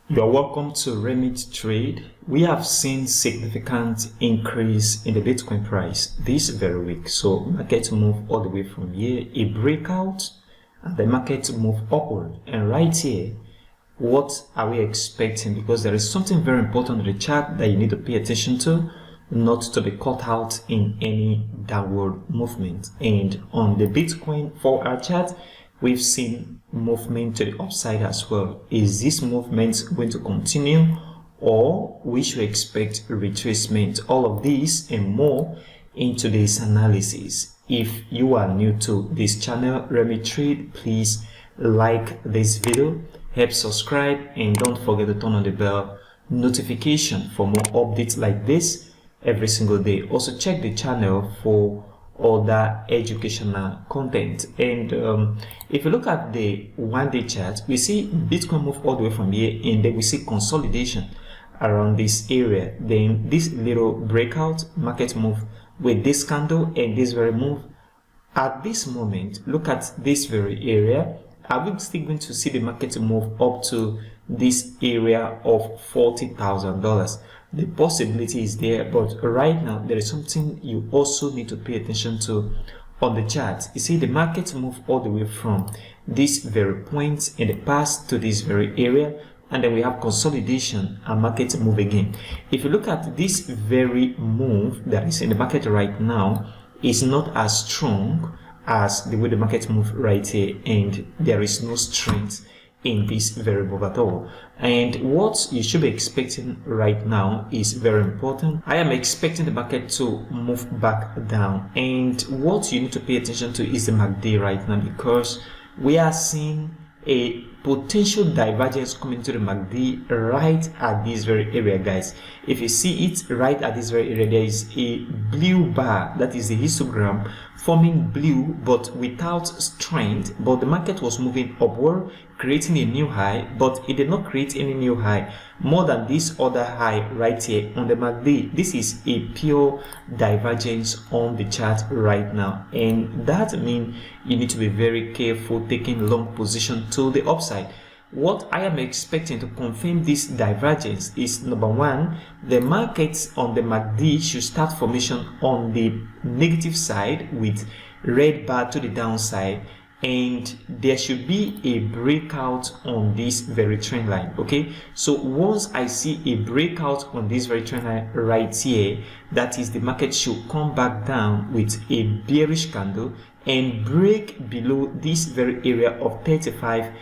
You're welcome to Remit Trade. We have seen significant increase in the Bitcoin price this very week. So market move all the way from here, a breakout, and the market move upward. And right here, what are we expecting? Because there is something very important in the chart that you need to pay attention to, not to be caught out in any downward movement. And on the Bitcoin 4-hour chart, we've seen movement to the upside as well. Is this movement going to continue, or we should expect retracement? All of this and more in today's analysis. If you are new to this channel, Remit Trade, please like this video, help subscribe, and don't forget to turn on the bell notification for more updates like this every single day. Also check the channel for other educational content. And if you look at the one-day chart, we see Bitcoin move all the way from here, and then we see consolidation around this area. Then this little breakout, market move with this candle and this very move. At this moment, look at this very area. Are we still going to see the market move up to this area of $40,000? The possibility is there, but right now there is something you also need to pay attention to on the chart. You see the market move all the way from this very point in the past to this very area, and then we have consolidation and market move again. If you look at this very move that is in the market right now, is not as strong as the way the market move right here, and there is no strength in this very move at all. And what you should be expecting right now is very important. I am expecting the market to move back down, and what you need to pay attention to is the MACD right now, because we are seeing a potential divergence coming to the MACD right at this very area, guys. If you see it right at this very area, there is a blue bar, that is the histogram forming blue but without strength, but the market was moving upward, creating a new high, but it did not create any new high more than this other high right here on the MACD. This is a pure divergence on the chart right now, and that means you need to be very careful taking long position to the upside. What I am expecting to confirm this divergence is, number one, the markets on the MACD should start formation on the negative side with red bar to the downside, and there should be a breakout on this very trend line. Okay, so once I see a breakout on this very trend line right here, that is, the market should come back down with a bearish candle and break below this very area of $35,000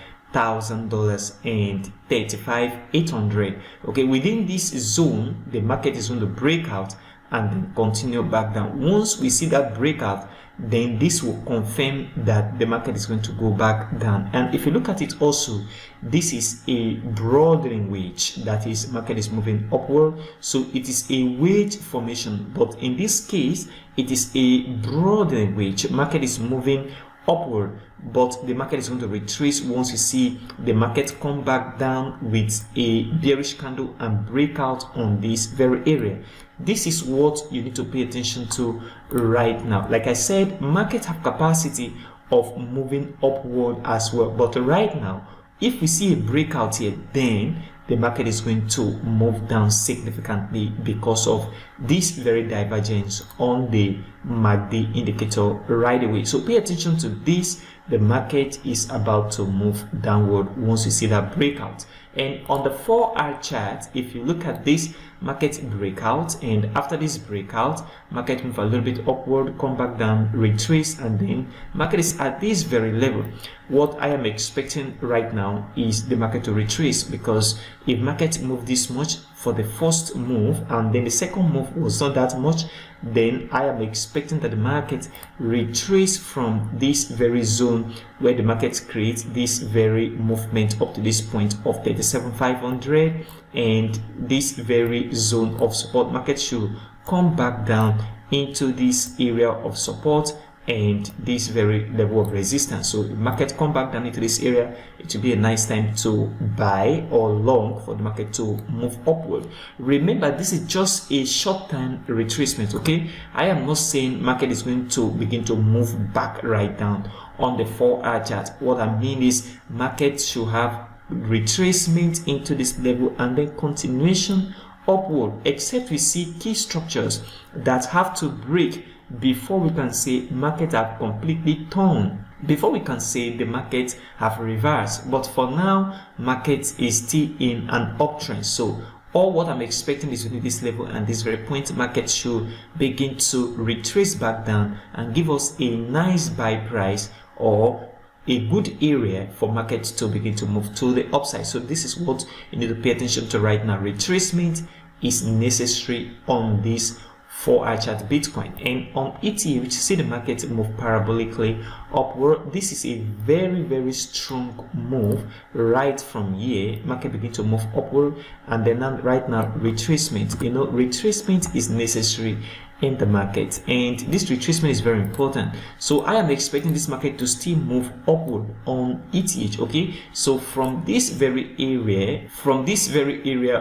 and $35,800. Okay, within this zone, the market is going to break out and then continue back down. Once we see that breakout, then this will confirm that the market is going to go back down. And if you look at it also, this is a broadening wedge, that is, market is moving upward, so it is a wedge formation, but in this case it is a broadening wedge. Market is moving upward, but the market is going to retrace once you see the market come back down with a bearish candle and break out on this very area. This is what you need to pay attention to right now. Like I said, markets have capacity of moving upward as well, but right now, if we see a breakout here, then the market is going to move down significantly because of this very divergence on the MACD indicator right away. So pay attention to this. The market is about to move downward once you see that breakout. And on the 4-hour chart, if you look at this market breakout, and after this breakout, market move a little bit upward, come back down, retrace, and then market is at this very level. What I am expecting right now is the market to retrace, because if market move this much for the first move and then the second move was not that much, then I am expecting that the market retrace from this very zone where the market creates this very movement up to this point of 37,500, and this very zone of support. Market should come back down into this area of support and this very level of resistance. So the market come back down into this area, it will be a nice time to buy or long for the market to move upward. Remember, this is just a short-term retracement. Okay, I am not saying market is going to begin to move back right down on the 4-hour chart. What I mean is market should have retracement into this level, and then continuation upward, except we see key structures that have to break before we can say market have completely turned, before we can say the market have reversed. But for now, market is still in an uptrend. So all what I'm expecting is within this level and this very point, market should begin to retrace back down and give us a nice buy price or a good area for markets to begin to move to the upside. So this is what you need to pay attention to right now. Retracement is necessary on this 4-hour chart Bitcoin. And on ETH, which see the market move parabolically upward, this is a very strong move right from here. Market begin to move upward, and then right now retracement. You know, retracement is necessary in the market, and this retracement is very important. So I am expecting this market to still move upward on ETH. Okay, so from this very area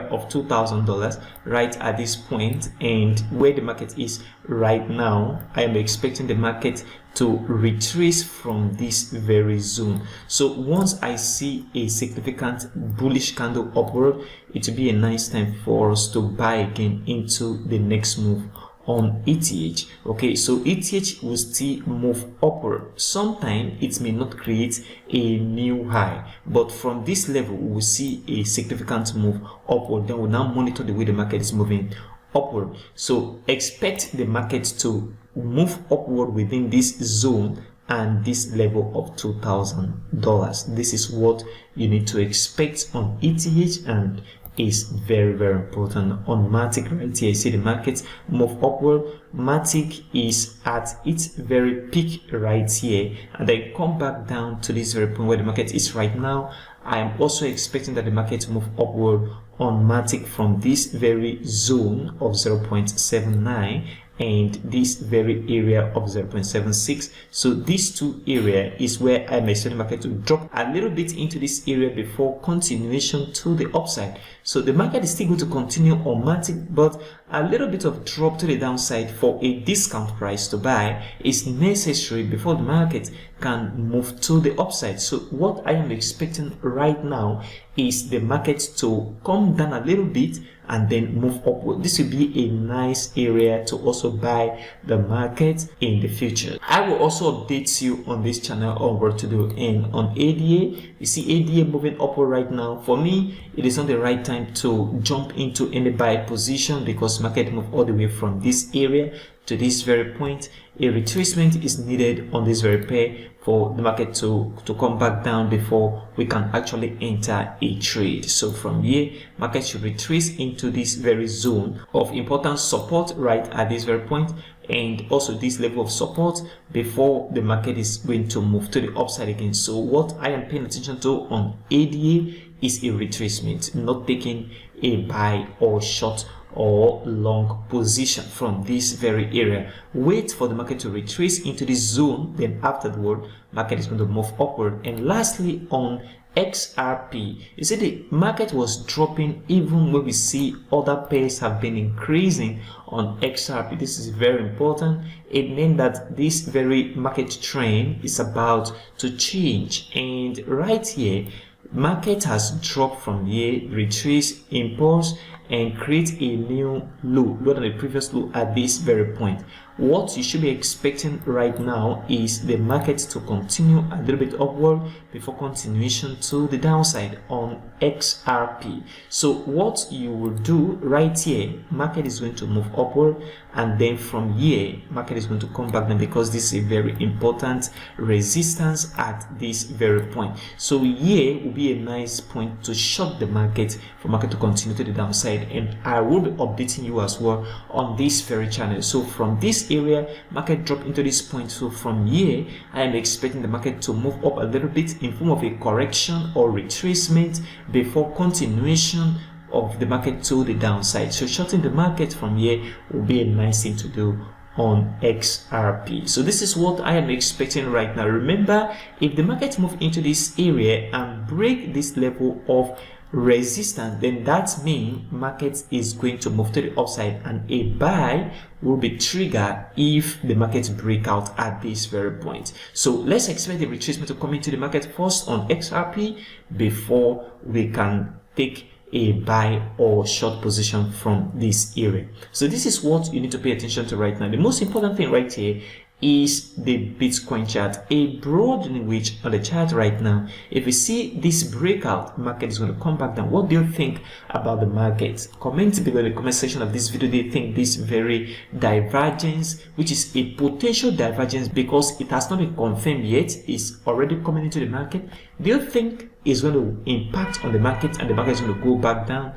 of $2,000 right at this point, and where the market is right now, I am expecting the market to retrace from this very zone. So once I see a significant bullish candle upward, it will be a nice time for us to buy again into the next move on ETH. Okay, so ETH will still move upward. Sometimes it may not create a new high, but from this level we will see a significant move upward. Then we'll now monitor the way the market is moving upward. So expect the market to move upward within this zone and this level of $2,000. This is what you need to expect on ETH, and is very important. On Matic right here, you see the market move upward. Matic is at its very peak right here, and then come back down to this very point where the market is right now. I am also expecting that the market to move upward on Matic from this very zone of 0.79 and this very area of 0.76. So these two area is where I'm expecting the market to drop a little bit into this area before continuation to the upside. So the market is still going to continue on Matic, but a little bit of drop to the downside for a discount price to buy is necessary before the market can move to the upside. So what I am expecting right now is the market to come down a little bit and then move upward. This will be a nice area to also buy the market in the future. I will also update you on this channel on what to do. And on ADA, you see ADA moving upward right now. For me, it is not the right time to jump into any buy position because market move all the way from this area to this very point. A retracement is needed on this very pair for the market to come back down before we can actually enter a trade. So from here, market should retrace into this very zone of important support right at this very point, and also this level of support before the market is going to move to the upside again. So what I am paying attention to on ADA is a retracement, not taking a buy or short or long position from this very area. Wait for the market to retrace into this zone, then afterward market is going to move upward. And lastly, on XRP, you see the market was dropping even when we see other pairs have been increasing. On XRP, this is very important. It means that this very market trend is about to change, and right here market has dropped from here, retrace, impulse, and create a new low, lower than the previous low at this very point. What you should be expecting right now is the market to continue a little bit upward before continuation to the downside on XRP. So what you will do right here, market is going to move upward, and then from here market is going to come back down because this is a very important resistance at this very point. So here will be a nice point to short the market for market to continue to the downside, and I will be updating you as well on this very channel. So from this area, market drop into this point. So from here, I am expecting the market to move up a little bit in form of a correction or retracement before continuation of the market to the downside. So shorting the market from here will be a nice thing to do on XRP. So this is what I am expecting right now. Remember, if the market move into this area and break this level of resistance, then that means market is going to move to the upside, and a buy will be triggered if the market break out at this very point. So let's expect the retracement to come into the market first on XRP before we can take a buy or short position from this area. So this is what you need to pay attention to right now. The most important thing right here is the Bitcoin chart, a broadening which on the chart right now, if you see this breakout, market is going to come back down. What do you think about the market? Comment below in the comment section of this video. Do you think this very divergence, which is a potential divergence because it has not been confirmed yet, is already coming into the market? Do you think it's going to impact on the market and the market is going to go back down?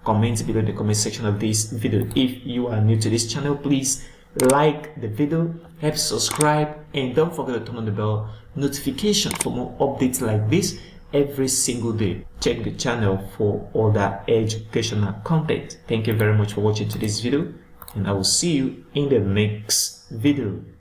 Comment below in the comment section of this video. If you are new to this channel, please like the video, help subscribe, and don't forget to turn on the bell notification for more updates like this every single day. Check the channel for other educational content. Thank you very much for watching today's video, and I will see you in the next video.